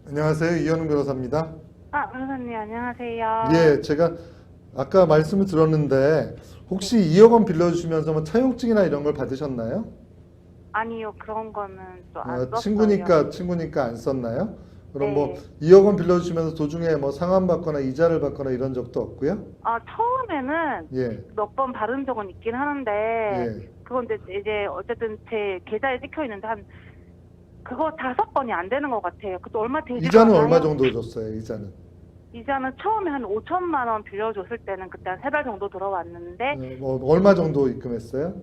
안녕하세요. 이현웅 변호사입니다. 변호사님, 안녕하세요. 예, 제가 아까 말씀을 들었는데 혹시 2억 원 빌려주시면서 뭐 차용증이나 이런 걸 받으셨나요? 아니요, 그런 거는 또 안 썼어요. 친구니까 안 썼나요? 그럼 뭐 네. 2억 원 빌려주시면서 도중에 뭐 상환받거나 이자를 받거나 이런 적도 없고요? 처음에는 예, 몇 번 받은 적은 있긴 하는데, 예. 그건 이제 어쨌든 제 계좌에 찍혀 있는데, 그거 5번이 안 되는 것 같아요. 그것도 얼마 되지도 이자는 얼마 않아요. 정도 줬어요, 이자는? 이자는 처음에 한 5천만 원 빌려줬을 때는 그때 한 3달 정도 들어왔는데, 뭐 얼마 정도 입금했어요?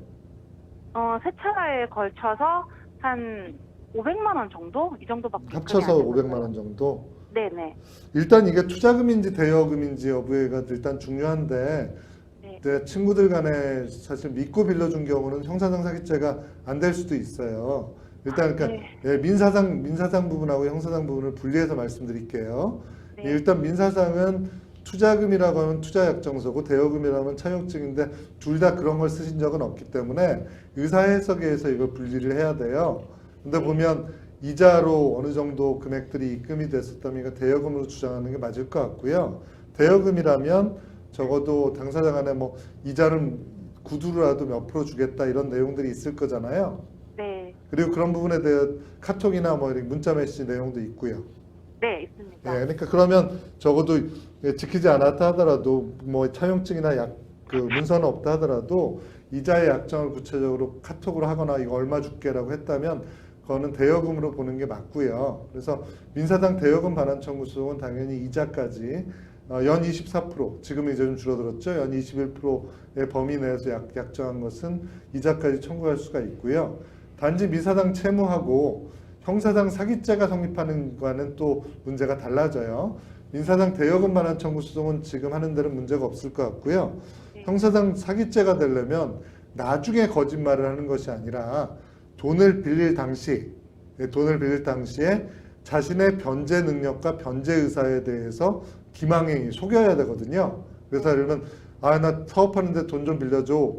세 차례에 걸쳐서 한 500만 원 정도? 이 정도밖에 입금이 합쳐서 안 500만 됐어요. 원 정도? 네네. 일단 이게 투자금인지 대여금인지 여부가 일단 중요한데 네. 내 친구들 간에 사실 믿고 빌려준 경우는 형사상 사기죄가 안 될 수도 있어요. 일단 그러니까 네. 예, 민사상 부분하고 형사상 부분을 분리해서 말씀드릴게요. 네. 일단 민사상은 투자금이라고 하면 투자약정서고 대여금이라면 차용증인데 둘 다 그런 걸 쓰신 적은 없기 때문에 의사해석에서 이걸 분리를 해야 돼요. 근데 네. 보면 이자로 어느 정도 금액들이 입금이 됐었다면 이거 대여금으로 주장하는 게 맞을 것 같고요. 대여금이라면 적어도 당사자 간에 뭐 이자를 구두라도 몇 프로 주겠다 이런 내용들이 있을 거잖아요. 네. 그리고 그런 부분에 대한 카톡이나 뭐 이렇게 문자 메시지 내용도 있고요. 네, 예, 있습니다. 그러니까 그러면 적어도 지키지 않았다 하더라도 뭐 차용증이나 그 문서는 없다 하더라도 이자의 약정을 구체적으로 카톡으로 하거나 이거 얼마 줄게라고 했다면 그거는 대여금으로 보는 게 맞고요. 그래서 민사상 대여금 반환 청구 소송은 당연히 이자까지 연 24%, 지금은 이제 좀 줄어들었죠. 연 21%의 범위 내에서 약정한 것은 이자까지 청구할 수가 있고요. 단지 민사상 채무하고 형사상 사기죄가 성립하는 거와는 또 문제가 달라져요. 민사상 대여금 반환 청구 소송은 지금 하는 데는 문제가 없을 것 같고요. 네. 형사상 사기죄가 되려면 나중에 거짓말을 하는 것이 아니라 돈을 빌릴 당시에 자신의 변제 능력과 변제 의사에 대해서 기망행위 속여야 되거든요. 그래서 예를 들면 나 사업하는데 돈 좀 빌려줘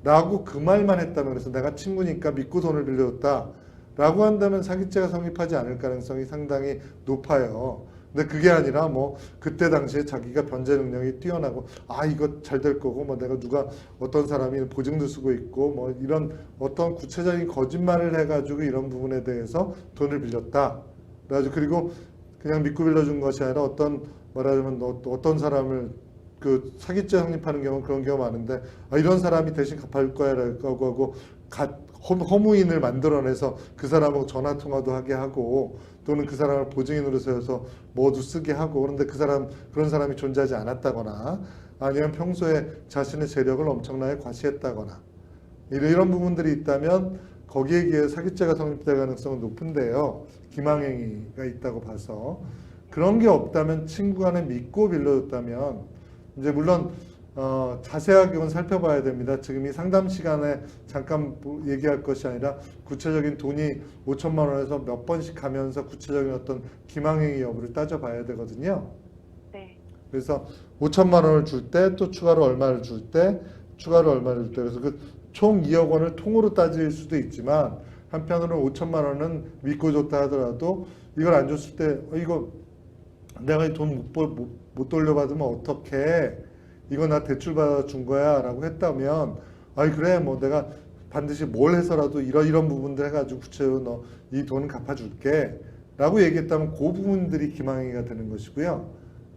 라고 그 말만 했다면, 그래서 내가 친구니까 믿고 돈을 빌려줬다 라고 한다면 사기죄가 성립하지 않을 가능성이 상당히 높아요. 근데 그게 아니라 뭐 그때 당시에 자기가 변제 능력이 뛰어나고 이거 잘 될 거고 뭐 내가 누가 어떤 사람이 보증도 쓰고 있고 뭐 이런 어떤 구체적인 거짓말을 해가지고 이런 부분에 대해서 돈을 빌렸다. 그래가지고 그리고 그냥 믿고 빌려준 것이 아니라 말하자면 어떤 사람을 그 사기죄 성립하는 경우는 그런 경우 많은데 이런 사람이 대신 갚아줄 거야 라고 하고 허무인을 만들어내서 그 사람하고 전화 통화도 하게 하고 또는 그 사람을 보증인으로 세워서 뭐도 쓰게 하고, 그런데 그런 사람이 존재하지 않았다거나 아니면 평소에 자신의 재력을 엄청나게 과시했다거나 이런 부분들이 있다면 거기에 기해 사기죄가 성립될 가능성은 높은데요. 기망행위가 있다고 봐서 그런 게 없다면 친구 간에 믿고 빌려줬다면 이제 물론 자세하게 건 살펴봐야 됩니다. 지금 이 상담 시간에 잠깐 얘기할 것이 아니라 구체적인 돈이 5천만 원에서 몇 번씩 가면서 구체적인 어떤 기망행위 여부를 따져봐야 되거든요. 네. 그래서 5천만 원을 줄 때 또 추가로 얼마를 줄 때 그래서 그 총 2억 원을 통으로 따질 수도 있지만 한편으로는 5천만 원은 믿고 줬다 하더라도 이걸 안 줬을 때 이거 내가 돈 못 돌려받으면 어떡해, 이거 나 대출 받아 준 거야 라고 했다면 그래 뭐 내가 반드시 뭘 해서라도 이런 부분들 해가지고 구체적으로 너 이 돈은 갚아줄게 라고 얘기했다면 그 부분들이 기망행위가 되는 것이고요.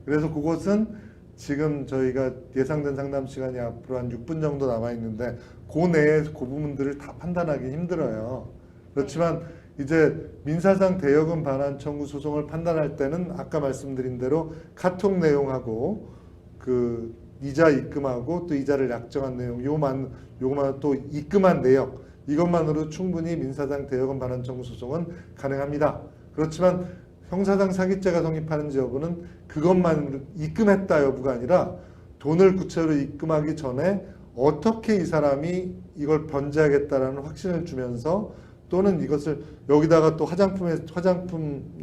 그래서 그것은 지금 저희가 예상된 상담 시간이 앞으로 한 6분 정도 남아 있는데 그 내에 그 부분들을 다 판단하기 힘들어요. 그렇지만 이제 민사상 대여금 반환 청구 소송을 판단할 때는 아까 말씀드린 대로 카톡 내용하고 그 이자 입금하고 또 이자를 약정한 내용 요거만 또 입금한 내역 이것만으로 충분히 민사상 대여금 반환 청구 소송은 가능합니다. 그렇지만 형사상 사기죄가 성립하는지 여부는 그것만 입금했다 여부가 아니라 돈을 구체로 입금하기 전에 어떻게 이 사람이 이걸 변제하겠다라는 확신을 주면서 또는 이것을 여기다가 또 화장품이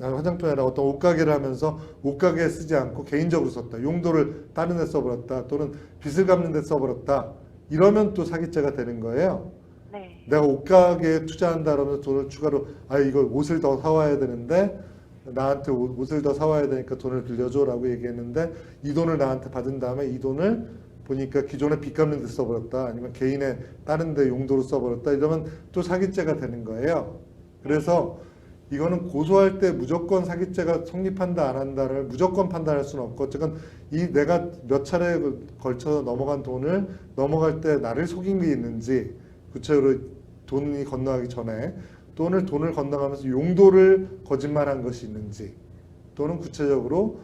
아니라 어떤 옷가게를 하면서 옷가게에 쓰지 않고 개인적으로 썼다. 용도를 다른 데 써버렸다. 또는 빚을 갚는 데 써버렸다. 이러면 또 사기죄가 되는 거예요. 네. 내가 옷가게에 투자한다 그러면서 돈을 추가로 이거 옷을 더 사와야 되는데 나한테 옷을 더 사와야 되니까 돈을 빌려줘라고 얘기했는데 이 돈을 나한테 받은 다음에 이 돈을 보니까 기존에 빚 갚는 데 써버렸다, 아니면 개인의 다른 데 용도로 써버렸다, 이러면 또 사기죄가 되는 거예요. 그래서 이거는 고소할 때 무조건 사기죄가 성립한다 안 한다를 무조건 판단할 수는 없고, 어쨌든 이 내가 몇 차례에 걸쳐서 넘어간 돈을 넘어갈 때 나를 속인 게 있는지, 구체적으로 돈이 건너가기 전에 돈을 건너가면서 용도를 거짓말한 것이 있는지, 또는 구체적으로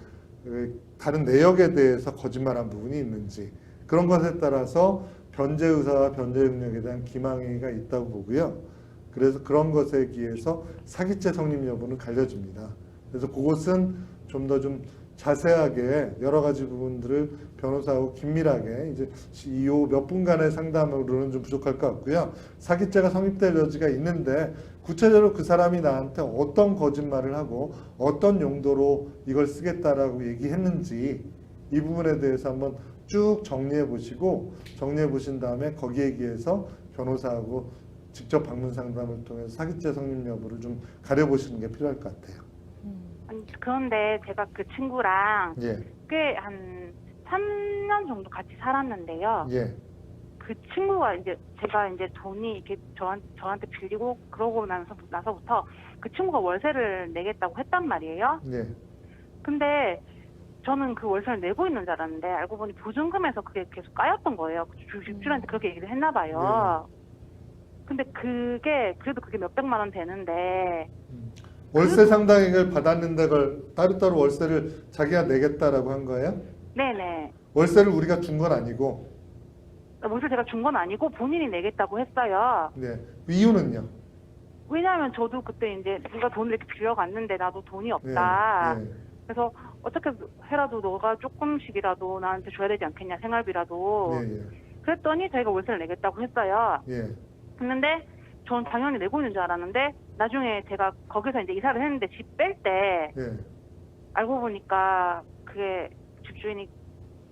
다른 내역에 대해서 거짓말한 부분이 있는지, 그런 것에 따라서 변제 의사와 변제 능력에 대한 기망행위가 있다고 보고요. 그래서 그런 것에 의해서 사기죄 성립 여부는 갈려집니다. 그래서 그것은 좀 더 좀 자세하게 여러 가지 부분들을 변호사하고 긴밀하게 이제 이후 몇 분간의 상담으로는 좀 부족할 것 같고요. 사기죄가 성립될 여지가 있는데 구체적으로 그 사람이 나한테 어떤 거짓말을 하고 어떤 용도로 이걸 쓰겠다라고 얘기했는지, 이 부분에 대해서 한번 쭉 정리해 보시고, 정리해 보신 다음에 거기에 의해서 변호사하고 직접 방문 상담을 통해서 사기죄 성립 여부를 좀 가려보시는 게 필요할 것 같아요. 아니, 그런데 제가 그 친구랑 예, 꽤 한 3년 정도 같이 살았는데요. 예, 그 친구가 이제 제가 이제 돈이 이렇게 저한테 빌리고 그러고 나서부터 그 친구가 월세를 내겠다고 했단 말이에요. 예, 근데 저는 그 월세를 내고 있는 줄 알았는데 알고 보니 보증금에서 그게 계속 까였던 거예요. 집주인한테 그렇게 얘기를 했나 봐요. 근데 그래도 그게 몇백만 원 되는데. 월세 상당액을 받았는데 그걸 따로따로 월세를 자기가 내겠다라고 한 거예요? 네네. 월세를 우리가 준 건 아니고. 월세 제가 준 건 아니고 본인이 내겠다고 했어요. 네. 이유는요? 왜냐하면 저도 그때 이제 누가 돈을 이렇게 빌려갔는데 나도 돈이 없다. 네, 네. 그래서 어떻게 해라도 너가 조금씩이라도 나한테 줘야 되지 않겠냐, 생활비라도. 예, 예. 그랬더니 자기가 월세를 내겠다고 했어요. 예. 근데 전 당연히 내고 있는 줄 알았는데 나중에 제가 거기서 이제 이사를 했는데 집 뺄 때 예. 알고 보니까 그게 집주인이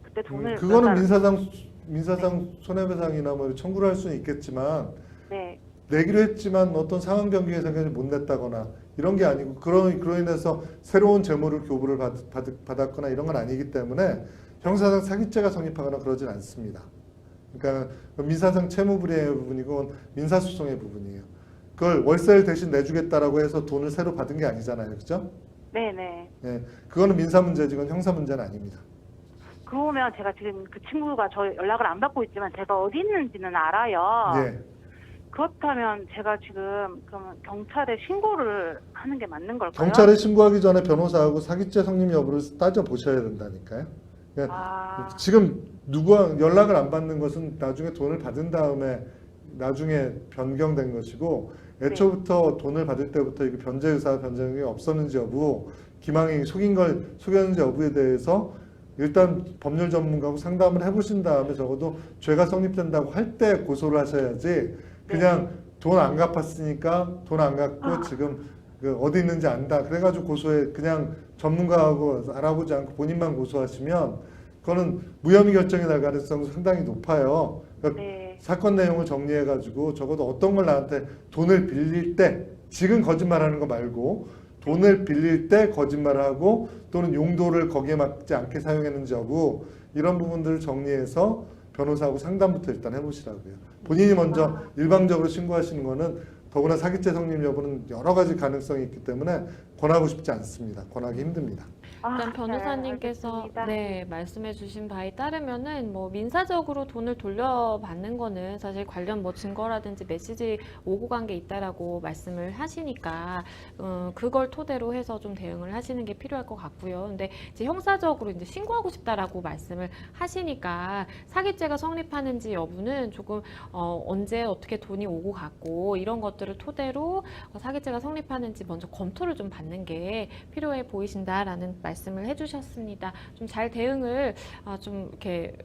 그때 돈을 그거는 몇 달- 민사상 손해배상이나 뭐 청구를 할 수는 있겠지만, 네. 내기로 했지만 어떤 상황 변경에서 못 냈다거나 이런 게 아니고, 그로 인해서 새로운 재물을 교부를 받았거나 이런 건 아니기 때문에 형사상 사기죄가 성립하거나 그러진 않습니다. 그러니까 민사상 채무불이행의 부분이고 민사소송의 부분이에요. 그걸 월세를 대신 내주겠다라고 해서 돈을 새로 받은 게 아니잖아요, 그죠? 네네. 예, 그거는 민사 문제지, 그건 형사 문제는 아닙니다. 그러면 제가 지금 그 친구가 저 연락을 안 받고 있지만 제가 어디 있는지는 알아요. 예, 그렇다면 제가 지금 그럼 경찰에 신고를 하는 게 맞는 걸까요? 경찰에 신고하기 전에 변호사하고 사기죄 성립 여부를 따져 보셔야 된다니까요. 그러니까 지금 누가 연락을 안 받는 것은 나중에 돈을 받은 다음에 나중에 변경된 것이고, 애초부터 돈을 받을 때부터 이게 변제 의사 변제능력이 없었는지 여부, 기망행위 속였는지 여부에 대해서 일단 법률 전문가하고 상담을 해보신 다음에 적어도 죄가 성립된다고 할 때 고소를 하셔야지, 그냥 돈 안 갚았으니까 돈 안 갚고 지금 어디 있는지 안다 그래가지고 고소해, 그냥 전문가하고 알아보지 않고 본인만 고소하시면 그거는 무혐의 결정이 날 가능성이 상당히 높아요. 그러니까 네. 사건 내용을 정리해가지고 적어도 어떤 걸 나한테 돈을 빌릴 때, 지금 거짓말하는 거 말고 돈을 빌릴 때 거짓말을 하고 또는 용도를 거기에 맞지 않게 사용했는지 여부, 이런 부분들을 정리해서 변호사하고 상담부터 일단 해보시라고요. 본인이 먼저 일방적으로 신고하시는 거는 더구나 사기죄 성립 여부는 여러 가지 가능성이 있기 때문에 권하고 싶지 않습니다. 권하기 힘듭니다. 일단 변호사님께서 말씀해주신 바에 따르면은 뭐 민사적으로 돈을 돌려받는 거는 사실 관련 뭐 증거라든지 메시지 오고 간 게 있다라고 말씀을 하시니까 그걸 토대로 해서 좀 대응을 하시는 게 필요할 것 같고요. 근데 이제 형사적으로 이제 신고하고 싶다라고 말씀을 하시니까 사기죄가 성립하는지 여부는 조금 언제 어떻게 돈이 오고 갔고 이런 것들을 토대로 사기죄가 성립하는지 먼저 검토를 좀 받는 게 필요해 보이신다라는 말씀을 해주셨습니다. 좀 잘 대응을 좀 이렇게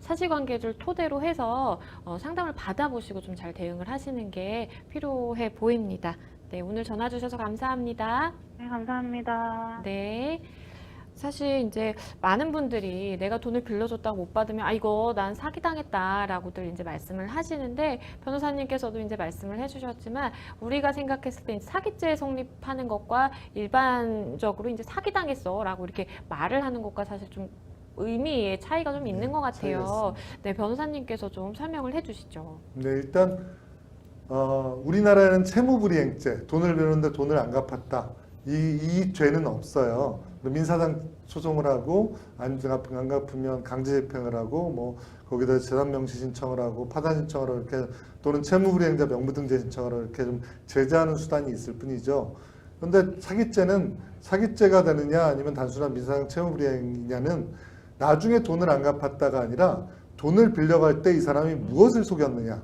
사실관계를 토대로 해서 상담을 받아보시고 좀 잘 대응을 하시는 게 필요해 보입니다. 네, 오늘 전화 주셔서 감사합니다. 네, 감사합니다. 네. 사실 이제 많은 분들이 내가 돈을 빌려줬다고 못 받으면 아 이거 난 사기당했다라고들 이제 말씀을 하시는데 변호사님께서도 이제 말씀을 해주셨지만 우리가 생각했을 때 이제 사기죄 성립하는 것과 일반적으로 이제 사기당했어라고 이렇게 말을 하는 것과 사실 좀 의미의 차이가 좀 있는 것 차이가 같아요. 있습니다. 네, 변호사님께서 좀 설명을 해주시죠. 네, 일단 우리나라에는 채무불이행죄, 돈을 빌렸는데 돈을 안 갚았다. 이 죄는 없어요. 민사상 소송을 하고 안 갚으면 강제집행을 하고 뭐 거기다 재산명시 신청을 하고 파산 신청을 하고 이렇게 또는 채무불이행자 명부등재 신청을 하고 이렇게 좀 제재하는 수단이 있을 뿐이죠. 그런데 사기죄는 사기죄가 되느냐 아니면 단순한 민사상 채무불이행이냐는 나중에 돈을 안 갚았다가 아니라 돈을 빌려갈 때 이 사람이 무엇을 속였느냐.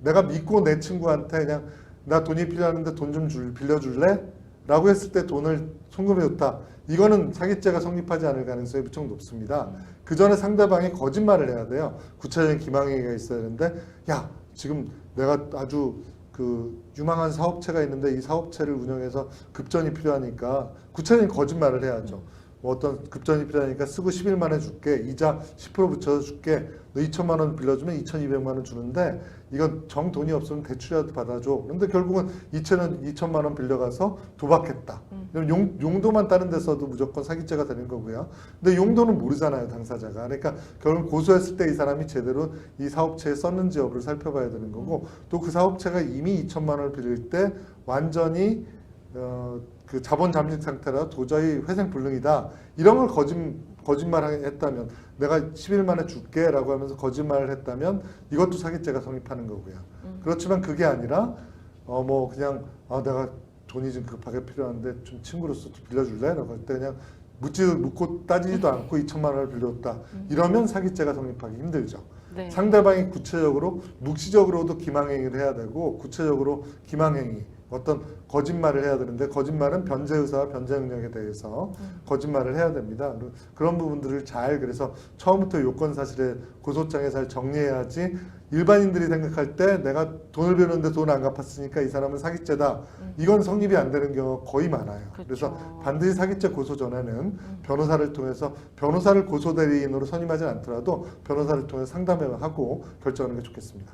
내가 믿고 내 친구한테 그냥 나 돈이 필요하는데 돈 좀 빌려줄래? 라고 했을 때 돈을 송금해줬다. 이거는 사기죄가 성립하지 않을 가능성이 무척 높습니다. 그 전에 상대방이 거짓말을 해야 돼요. 구체적인 기망행위가 있어야 되는데 야 지금 내가 아주 그 유망한 사업체가 있는데 이 사업체를 운영해서 급전이 필요하니까 구체적인 거짓말을 해야죠. 뭐 어떤 급전이 필요하니까 쓰고 10일 만에 줄게. 이자 10% 붙여서 줄게. 너 2천만 원 빌려주면 2,200만 원 주는데 이건 정 돈이 없으면 대출이라도 받아줘. 그런데 결국은 2천만 원 빌려가서 도박했다. 용도만 다른 데 써도 무조건 사기죄가 되는 거고요. 근데 용도는 모르잖아요, 당사자가. 그러니까 결국 고소했을 때 이 사람이 제대로 이 사업체에 썼는지 여부를 살펴봐야 되는 거고 또 그 사업체가 이미 2천만 원을 빌릴 때 완전히 그 자본 잠식 상태라 도저히 회생불능이다. 이런 걸 거짓말을 했다면 내가 10일 만에 줄게 라고 하면서 거짓말을 했다면 이것도 사기죄가 성립하는 거고요. 그렇지만 그게 아니라 뭐 그냥 내가 돈이 좀 급하게 필요한데 좀 친구로서 빌려줄래? 라고 할 때 그냥 묻고 따지지도 않고 2천만 원을 빌려줬다. 이러면 사기죄가 성립하기 힘들죠. 네. 상대방이 구체적으로 묵시적으로도 기망행위를 해야 되고 구체적으로 기망행위 어떤 거짓말을 해야 되는데 거짓말은 변제 의사와 변제 능력에 대해서 거짓말을 해야 됩니다. 그런 부분들을 잘 그래서 처음부터 요건 사실에 고소장에 잘 정리해야지 일반인들이 생각할 때 내가 돈을 빌렸는데 돈 안 갚았으니까 이 사람은 사기죄다. 이건 성립이 안 되는 경우가 거의 많아요. 그렇죠. 그래서 반드시 사기죄 고소 전에는 변호사를 통해서 변호사를 고소대리인으로 선임하지 않더라도 변호사를 통해서 상담을 하고 결정하는 게 좋겠습니다.